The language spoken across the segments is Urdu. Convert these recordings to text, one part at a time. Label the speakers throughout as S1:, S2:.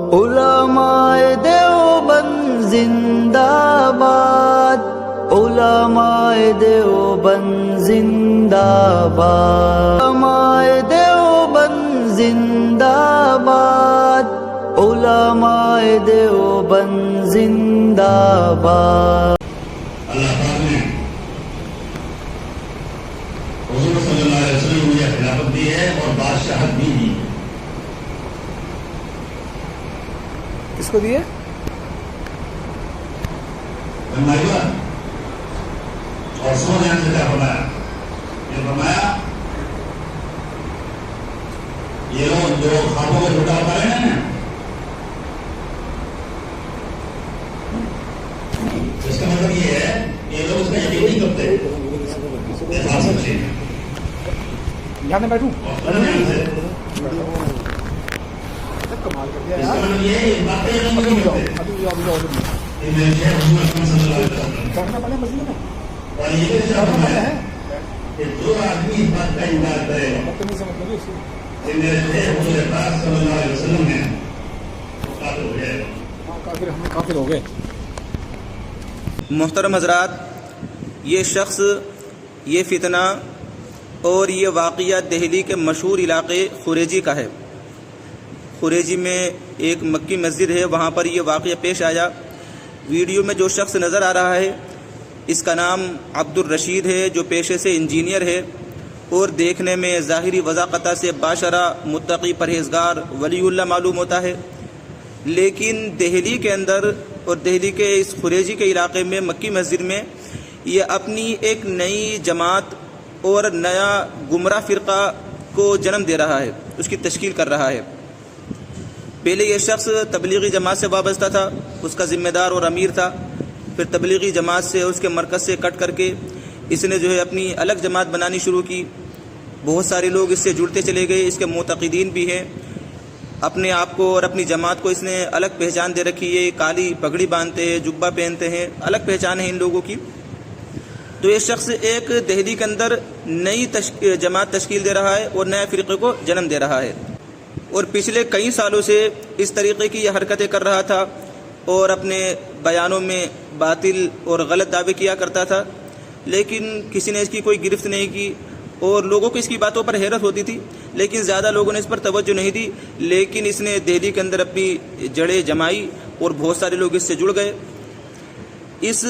S1: علماء دیوبند زندہ باد، علماء دیوبند زندہ باد، علماء دیوبند زندہ باد، علماء دیوبند زندہ باد۔
S2: اللہ پاک نے حضور صلی اللہ علیہ وسلم کو یہ خلافت دی ہے اور بادشاہت بھی دی ہے۔
S3: کس کو دیے؟
S2: اور سو دن سے کیا فرمایا؟ یہ فرمایا یہ لوگ جو خوابوں کو جھوٹا بتا رہے ہیں اس کا مطلب یہ ہے یہ لوگ اس کا یقین نہیں کرتے۔
S3: یہاں میں بیٹھوں
S2: جو آدمی اس بات کا انکار کرے کہ میرے حضور پاک صلی اللہ علیہ وسلم نے کافر ہو جائے گا،
S3: کافر ہو گئے۔
S4: محترم حضرات، یہ شخص، یہ فتنہ اور یہ واقعہ دہلی کے مشہور علاقے خوریجی کا ہے۔ خوریجی میں ایک مکی مسجد ہے، وہاں پر یہ واقعہ پیش آیا۔ ویڈیو میں جو شخص نظر آ رہا ہے اس کا نام عبد الرشید ہے، جو پیشے سے انجینئر ہے اور دیکھنے میں ظاہری وضاقتہ سے باشرہ، متقی، پرہیزگار، ولی اللہ معلوم ہوتا ہے، لیکن دہلی کے اندر اور دہلی کے اس خوریجی کے علاقے میں مکی مسجد میں یہ اپنی ایک نئی جماعت اور نیا گمراہ فرقہ کو جنم دے رہا ہے، اس کی تشکیل کر رہا ہے۔ پہلے یہ شخص تبلیغی جماعت سے وابستہ تھا، اس کا ذمہ دار اور امیر تھا، پھر تبلیغی جماعت سے، اس کے مرکز سے کٹ کر کے اس نے جو ہے اپنی الگ جماعت بنانی شروع کی۔ بہت سارے لوگ اس سے جڑتے چلے گئے، اس کے معتقدین بھی ہیں۔ اپنے آپ کو اور اپنی جماعت کو اس نے الگ پہچان دے رکھی ہے، کالی پگڑی باندھتے ہیں، جبہ پہنتے ہیں، الگ پہچان ہے ان لوگوں کی۔ تو یہ شخص ایک دہلی کے اندر نئی جماعت تشکیل دے رہا ہے اور نئے فرقے کو جنم دے رہا ہے، اور پچھلے کئی سالوں سے اس طریقے کی یہ حرکتیں کر رہا تھا اور اپنے بیانوں میں باطل اور غلط دعوے کیا کرتا تھا، لیکن کسی نے اس کی کوئی گرفت نہیں کی اور لوگوں کو اس کی باتوں پر حیرت ہوتی تھی، لیکن زیادہ لوگوں نے اس پر توجہ نہیں دی۔ لیکن اس نے دہلی کے اندر اپنی جڑیں جمائی اور بہت سارے لوگ اس سے جڑ گئے۔ اس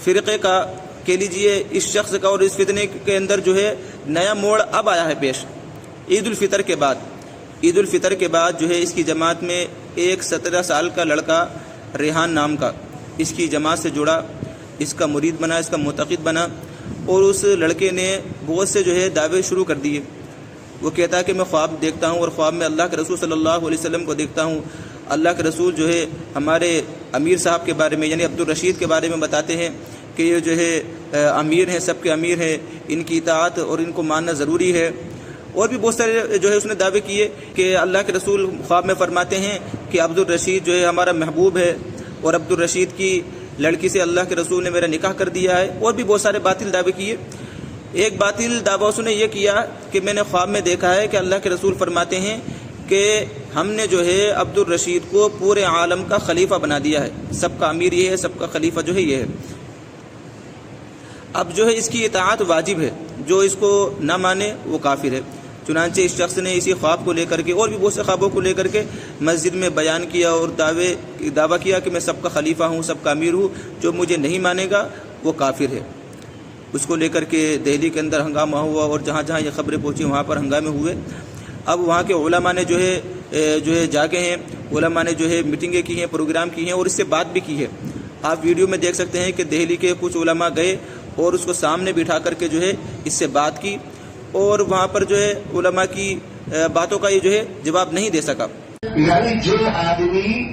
S4: فرقے کا کہہ لیجیے، اس شخص کا اور اس فتنے کے اندر جو ہے نیا موڑ اب آیا ہے پیش، عید الفطر کے بعد۔ عید الفطر کے بعد جو ہے اس کی جماعت میں ایک 17 سال کا لڑکا ریحان نام کا اس کی جماعت سے جڑا، اس کا مرید بنا، اس کا معتقد بنا، اور اس لڑکے نے بہت سے جو ہے دعوے شروع کر دیے۔ وہ کہتا ہے کہ میں خواب دیکھتا ہوں اور خواب میں اللہ کے رسول صلی اللہ علیہ وسلم کو دیکھتا ہوں۔ اللہ کے رسول جو ہے ہمارے امیر صاحب کے بارے میں یعنی عبد الرشید کے بارے میں بتاتے ہیں کہ یہ جو ہے امیر ہیں، سب کے امیر ہیں، ان کی اطاعت اور ان کو ماننا ضروری ہے۔ اور بھی بہت سارے جو ہے اس نے دعوے کیے کہ اللہ کے رسول خواب میں فرماتے ہیں کہ عبد الرشید جو ہے ہمارا محبوب ہے، اور عبد الرشید کی لڑکی سے اللہ کے رسول نے میرا نکاح کر دیا ہے، اور بھی بہت سارے باطل دعوے کیے۔ ایک باطل دعویٰ اس نے یہ کیا کہ میں نے خواب میں دیکھا ہے کہ اللہ کے رسول فرماتے ہیں کہ ہم نے جو ہے عبد الرشید کو پورے عالم کا خلیفہ بنا دیا ہے، سب کا امیر یہ ہے، سب کا خلیفہ جو ہے یہ ہے۔ اب جو ہے اس کی اطاعت واجب ہے، جو اس کو نہ مانے وہ کافر ہے۔ چنانچہ اس شخص نے اسی خواب کو لے کر کے اور بھی بہت سے خوابوں کو لے کر کے مسجد میں بیان کیا اور دعویٰ کیا کہ میں سب کا خلیفہ ہوں، سب کا امیر ہوں، جو مجھے نہیں مانے گا وہ کافر ہے۔ اس کو لے کر کے دہلی کے اندر ہنگامہ ہوا، اور جہاں جہاں یہ خبریں پہنچی وہاں پر ہنگامے ہوئے۔ اب وہاں کے علماء نے جو ہے جاگے ہیں، علماء نے جو ہے میٹنگیں کی ہیں، پروگرام کی ہیں اور اس سے بات بھی کی ہے۔ آپ ویڈیو میں دیکھ سکتے ہیں کہ دہلی کے کچھ علماء گئے اور اس کو سامنے بٹھا کر کے جو ہے اس سے بات کی، اور وہاں پر جو ہے علماء کی باتوں کا یہ جو ہے جواب نہیں دے سکا۔
S5: یعنی جو آدمی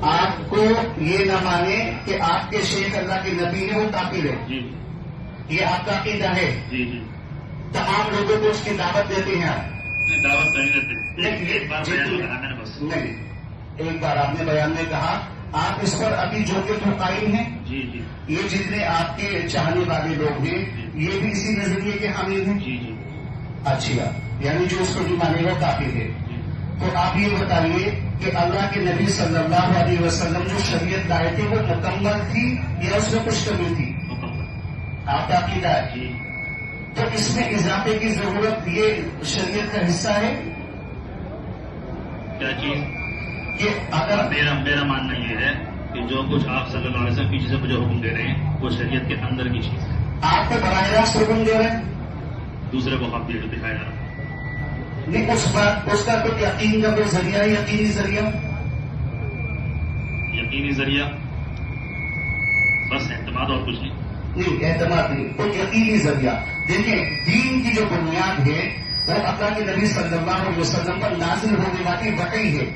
S5: آپ کو یہ نہ مانے کہ آپ کے شیخ اللہ کے نبی ہے وہ کافر ہے، یہ آپ کا عقیدہ ہے، تمام لوگوں کو اس کی دعوت دیتے ہیں آپ؟
S2: دعوت نہیں دیتے،
S5: نہیں، ایک بار آپ نے بیان میں کہا آپ اس پر ابھی جو کہ تو قائم ہیں، یہ جتنے آپ کے چاہنے والے لوگ ہیں یہ بھی اسی نظریے کے حامل ہیں؟ اچھا، یعنی جو اس کو نہیں مانے گا کافر ہے۔ تو آپ یہ بتائیے کہ اللہ کے نبی صلی اللہ علیہ وسلم جو شریعت لائے تھے وہ مکمل تھی یا اس میں کچھ کمی تھی؟ آپ کا عقیدہ ہے؟ تو اس میں اضافے کی ضرورت یہ شریعت کا حصہ ہے
S6: کیا چیز؟
S5: کہ اگر
S6: میرا ماننا یہ ہے کہ جو کچھ آپ صلی اللہ علیہ وسلم پیچھے سے مجھے حکم دے رہے ہیں وہ شریعت کے اندر کی چیز ہے.
S5: آپ کو براہ راست حکم دے رہے ہیں
S6: دوسرے کو حق دے جو دکھایا جا رہا ہے.
S5: نہیں اس کا کوئی یقین کا کوئی ذریعہ ہے؟ یقینی ذریعہ
S6: یقینی ذریعہ بس اعتماد اور کچھ نہیں.
S5: نہیں، اعتماد نہیں، کوئی یقینی ذریعہ. دیکھیں دین کی جو بنیاد ہے وہ اللہ کے نبی صلی اللہ علیہ وسلم پر نازل ہونے والی وحی ہے.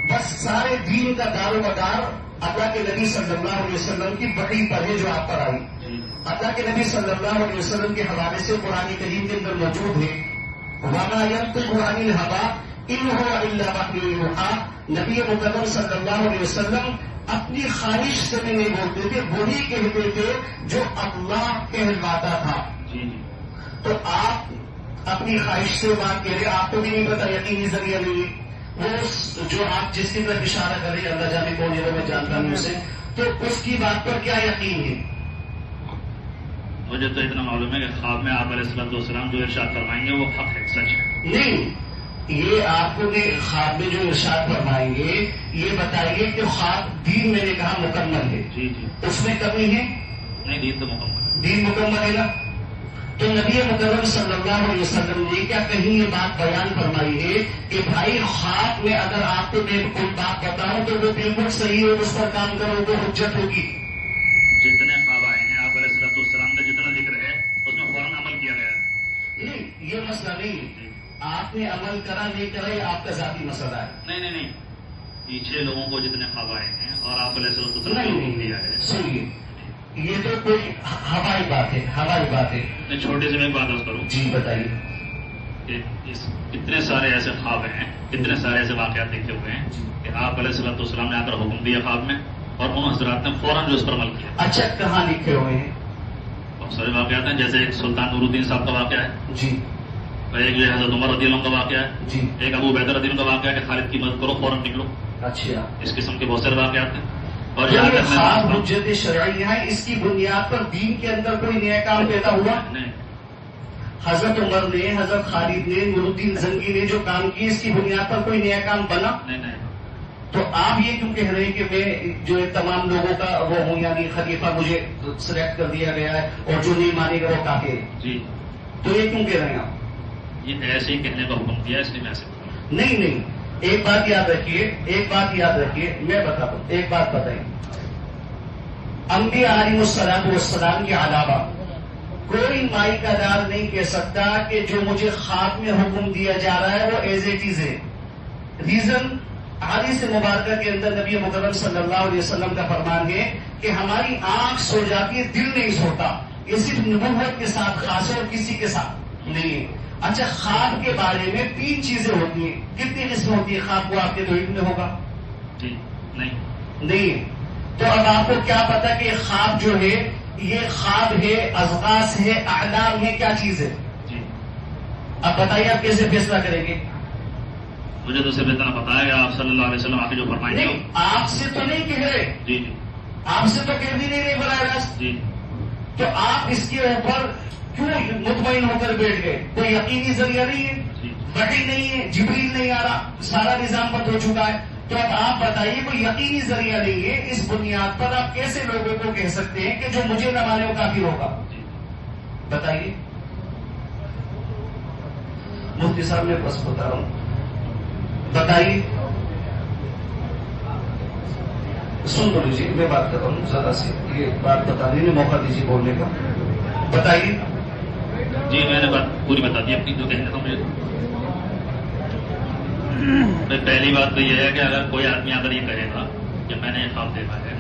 S5: بس سارے دین کا دار و مدار اللہ کے نبی صلی اللہ علیہ وسلم کی وحی پر ہے جو آپ پر آئی. اللہ کے نبی صلی اللہ علیہ وسلم کے حوالے سے قرآن کریم کے اندر موجود ہے وَمَا يَنطِقُ عَنِ الْهَوَىٰ إِنْ هُوَ إِلَّا وَحْيٌ يُوحَىٰ. نبی مکرم صلی اللہ علیہ وسلم اپنی خواہش سے بھی نہیں بولتے تھے، وہی کہتے تھے جو اللہ کہلواتا تھا. تو آپ اپنی خواہش سے بات کہہ رہے، آپ کو بھی نہیں پتا، یقینی ذریعہ نہیں ہے وہ جو آپ جس کی طرف اشارہ کر رہے ہیں اللہ جانے کون ہے، میں جانتا ہوں اسے. تو اس کی بات پر کیا یقین ہے؟
S6: مجھے تو اتنا معلوم ہے کہ خواب میں آپ علیہ السلام جو ارشاد فرمائیں گے وہ حق ہے، سچ ہے.
S5: نہیں، یہ آپ کو خواب میں جو ارشاد فرمائیں گے یہ بتائیے کہ خواب دین میں نے کہا مکمل ہے،
S6: جی
S5: اس میں کمی ہے؟
S6: نہیں، دین تو مکمل ہے.
S5: دین مکمل ہے نا. تو نبی مکرم صلی اللہ علیہ وسلم نے کیا کہیں یہ بات بیان فرمائی ہے کہ بھائی خواب میں اگر آپ کو میں کوئی بات بتاؤں تو وہ بالکل صحیح ہے، اس پر کام کرو تو حجت ہوگی.
S6: جتنے خواب آئے ہیں آپ علیہ السلام کا جتنا ذکر ہے اس میں فوراً عمل کیا گیا ہے.
S5: نہیں، یہ مسئلہ نہیں ہے. آپ نے عمل کرا نہیں کرا یہ آپ کا ذاتی مسئلہ ہے.
S6: نہیں، پیچھے لوگوں کو جتنے خواب آئے ہیں اور آپ علیہ السلام کو حکم دیا ہے.
S5: سنیے، یہ تو کوئی ہوائی بات ہے.
S6: میں چھوٹے سے میں ایک بات عرض کروں
S5: جی بتائیے.
S6: کہ اتنے سارے ایسے خواب ہیں، اتنے سارے ایسے واقعات دیکھے ہوئے ہیں کہ آپ علیہ السلام نے آ کر حکم دیا خواب میں اور ان حضرات نے فوراً جو اس پر عمل کیا.
S5: اچھا، کہاں لکھے ہوئے ہیں؟
S6: بہت سارے واقعات ہیں، جیسے ایک سلطان نور الدین صاحب کا واقعہ ہے،
S5: جی.
S6: ایک جو ہے حضرت عمر رضی اللہ عنہ کا واقعہ ہے،
S5: جی.
S6: ایک ابو عبیدہ رضی اللہ عنہ کا واقعہ ہے کہ خالد کی مدد کرو فوراً نکلو.
S5: اچھا،
S6: اس قسم کے بہت سارے واقعات ہیں. اور
S5: یہ خواب حجت شرعی ہے، اس کی بنیاد پر دین کے اندر کوئی نیا کام پیدا ہوا؟
S6: نہیں.
S5: حضرت عمر نے، حضرت خالد نے، نور الدین زنگی نے جو کام کی اس کی بنیاد پر کوئی نیا کام بنا؟
S6: نہیں.
S5: تو آپ یہ کیوں کہہ رہے ہیں کہ میں جو تمام لوگوں کا وہ ہوں، یعنی خلیفہ مجھے سلیکٹ کر دیا گیا ہے اور جو نہیں مانے گا وہ کافر ہے؟
S6: جی،
S5: تو یہ کیوں کہہ رہے ہیں آپ؟
S6: یہ ایسے ہی کہنے کا حکم دیا اس لیے میں ایسے کہہ رہا ہوں.
S5: نہیں، ایک بات یاد رکھیے، میں بتاتا ہوں. ایک بات بتائیے، انبیاء علیہ السلام کے علاوہ کوئی مائی کا دار نہیں کہہ سکتا کہ جو مجھے خواب میں حکم دیا جا رہا ہے وہ ایز اٹ از ہے. ریزن حدیث مبارکہ کے اندر نبی مکرم صلی اللہ علیہ وسلم کا فرمان ہے کہ ہماری آنکھ سو جاتی ہے، دل نہیں سوتا. یہ صرف نبوت کے ساتھ خاص ہے اور کسی کے ساتھ نہیں ہے. اچھا، خواب کے بارے میں 3 چیزیں ہوتی ہیں. کتنی قسم ہوتی ہے خواب کو آپ کے تو علم میں ہوگا؟
S6: جی،
S5: نہیں. تو اب آپ کو کیا پتا کہ خواب جو ہے یہ خواب ہے، اذغاث ہے، احلام ہے، کیا چیز ہے؟
S6: جی.
S5: اب بتائیے آپ کیسے فیصلہ کریں گے؟
S6: مجھے تو صرف اتنا پتا ہے کہ آپ صلی اللہ علیہ وسلم آپ جو فرمائیں گے.
S5: نہیں، آپ سے تو نہیں کہہ رہے.
S6: جی.
S5: آپ سے تو کہہ بھی نہیں رہے براہ راست.
S6: جی.
S5: تو آپ اس کے اوپر کیوں مطمئن ہو کر بیٹھ گئے؟ کوئی یقینی ذریعہ نہیں ہے، وحی نہیں ہے، جبریل نہیں آ رہا، سارا نظام بند ہو چکا ہے. تو اب آپ بتائیے کوئی یقینی ذریعہ نہیں ہے، اس بنیاد پر آپ کیسے لوگوں کو کہہ سکتے ہیں کہ جو مجھے نہ مانے وہ کافر ہوگا؟ بتائیے. مفتی صاحب میں بس بتا رہا ہوں، بتائیے. سن لو لیجیے، میں بات کر رہا ہوں ذرا سے، یہ بات بتانے میں موقع دیجیے بولنے کا. بتائیے.
S6: جی، میں نے بات پوری بتا دی اپنی جو کہنا تھا مجھے. پہلی بات تو یہ ہے کہ اگر کوئی آدمی اگر یہ کہے گا کہ میں نے یہ خواب دیکھا ہے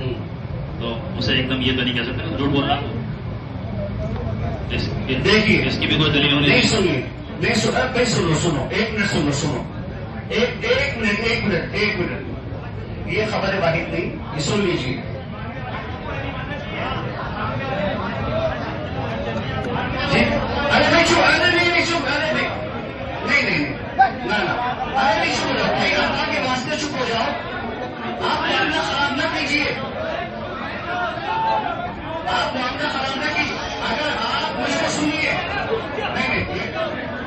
S6: تو اسے ایک دم یہ تو نہیں کہہ سکتے جھوٹ بول رہا ہوں.
S5: دیکھیے،
S6: اس کی بھی کوئی دلیل ہونی
S5: نہیں سنیے، نہیں سنا بھائی، سنو، ایک منٹ سنو، ایک منٹ. یہ خبر واحد نہیں، یہ سن لیجیے. ارے نہیں چھو، ارے نہیں، نہیں، ارے نہیں، اللہ کے واسطے واسطے چپ ہو جاؤ. آپ معاملہ خراب نہ کیجیے. آپ معاملہ خراب نہ کیجیے. اگر آپ مجھ کو سنیے.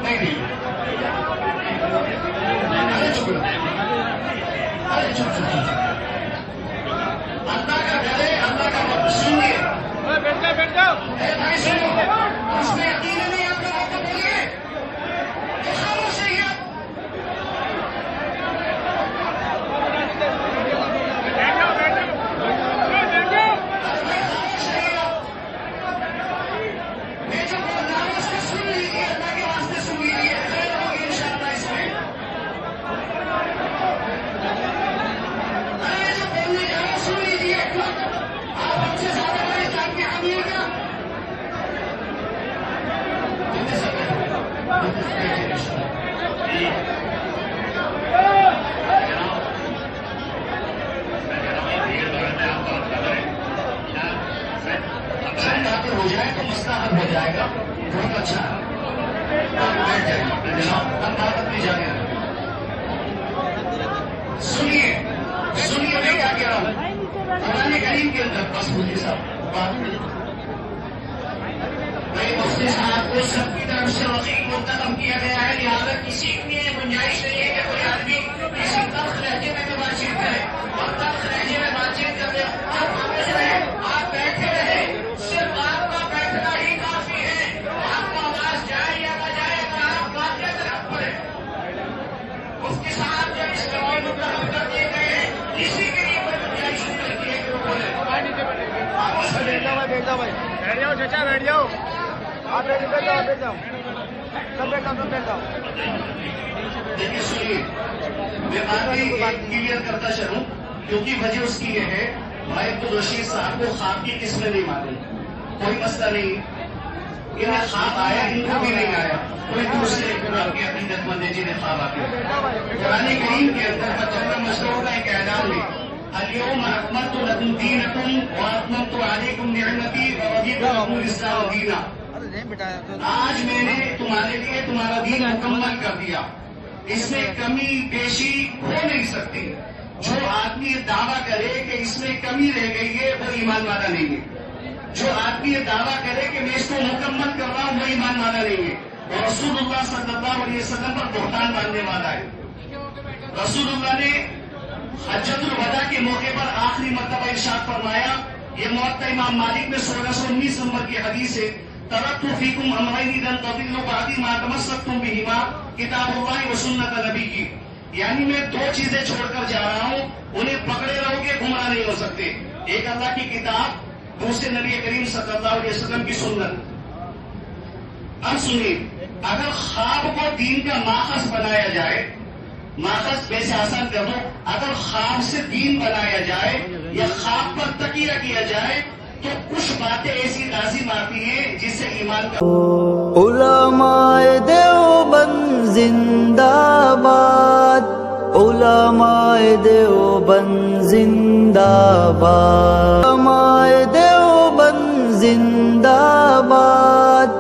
S5: نہیں. ارے چپ. اللہ کا گھر ہے, اللہ کا وقت. سنیے. بیٹھ جاؤ. بھائی سنو, اس میں یقین نہیں آپ کا وقت بولیے. خاموش رہیے آپ. میں جو بول رہا ہوں اس کو سن لیجیے. اللہ کے واسطے سن لیجیے. خیر ہوگی انشاءاللہ اس میں. ارے جو بولنے جا رہا ہوں سن لیجیے. آپ ہم سے زیادہ بڑے اسلام کے حامی ہیں کیا؟ ہو جائے تو مسئلہ حل ہو جائے گا. بہت اچھا ہے. بیٹھ جائیے جناب, ہم بات اپنی جانے رہے. سنیے میں کیا کہہ رہا ہوں. قرآن کریم کے اندر بس مجھے صاحب بات بھائی مفتی صاحب کو سب کی طرف سے وسیع منتخب کیا گیا ہے. لہٰذا کسی کی گنجائش نہیں ہے کہ کوئی آدمی کسی تلخ لہجے میں تو بات چیت کرے اور تلخ لہجے میں بات چیت کرتے. آپ خاموش رہے, آپ بیٹھے رہے. صرف آپ کا بیٹھنا ہی کافی ہے. آپ کو آواز جائے یا نہ جائے اگر آپ بات کرتے حق پر ہے. مفتی صاحب جب اس کے لیے منتخب کر دیے گئے ہیں کسی کے لیے کوئی گنجائش نہیں کرتی ہے کہ وہ بولے. دیکھیے سنیے, میں بات کلیئر کرتا چلوں کیونکہ وجہ اس کی یہ ہے بھائی عبدالرشید صاحب کو خواب کی قسمیں نہیں مانی. کوئی مسئلہ نہیں. انہیں خواب آیا, ان کو بھی نہیں آیا. کوئی دوسرے قرآن کے عقیدت مند جنہیں خواب آتے ہیں. قرآن کریم کے اندر مجمع مسعود کا ایک اعلان ہے, اليوم اکملت لکم دینکم واتممت علیکم نعمتی ورضیت لکم الاسلام دینا. آج میں نے تمہارے لیے تمہارا دین مکمل کر دیا. اس میں کمی بیشی ہو نہیں سکتی. جو آدمی یہ دعویٰ کرے کہ اس میں کمی رہ گئی ہے وہ ایمان والا نہیں ہے. جو آدمی یہ دعویٰ کرے کہ میں اس کو مکمل کر رہا ہوں وہ ایمان والا نہیں ہے. اور رسول اللہ صلی اللہ علیہ وسلم پر بہتان باندھنے والا ہے. رسول اللہ نے حجۃ الوداع کے موقع پر آخری مرتبہ ارشاد فرمایا, یہ موطا امام مالک میں 1619 نمبر کی حدیث ہے, ترکت فیکم امرین لن تضلوا بعدی ما تمسکتم بہما کتاب اللہ و سنت نبی کی. یعنی میں دو چیزیں چھوڑ کر جا رہا ہوں, انہیں پکڑے رہو گے گمراہ نہیں ہو سکتے. ایک اللہ کی کتاب, دوسرے نبی کریم صلی اللہ علیہ وسلم کی سنت. اب سنیے, اگر خواب کو دین کا ماخذ بنایا جائے, ماخذ ویسے آسان کر دو, اگر خواب سے دین بنایا جائے یا خواب پر تکیہ کیا جائے تو کچھ باتیں ایسی لازم آتی ہیں جس سے ایمان کا.
S1: علماء دیوبند زندہ باد, علماء دیوبند زندہ باد, علماء دیوبند زندہ باد,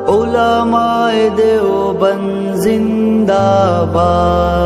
S1: علماء دیوبند زندہ باد.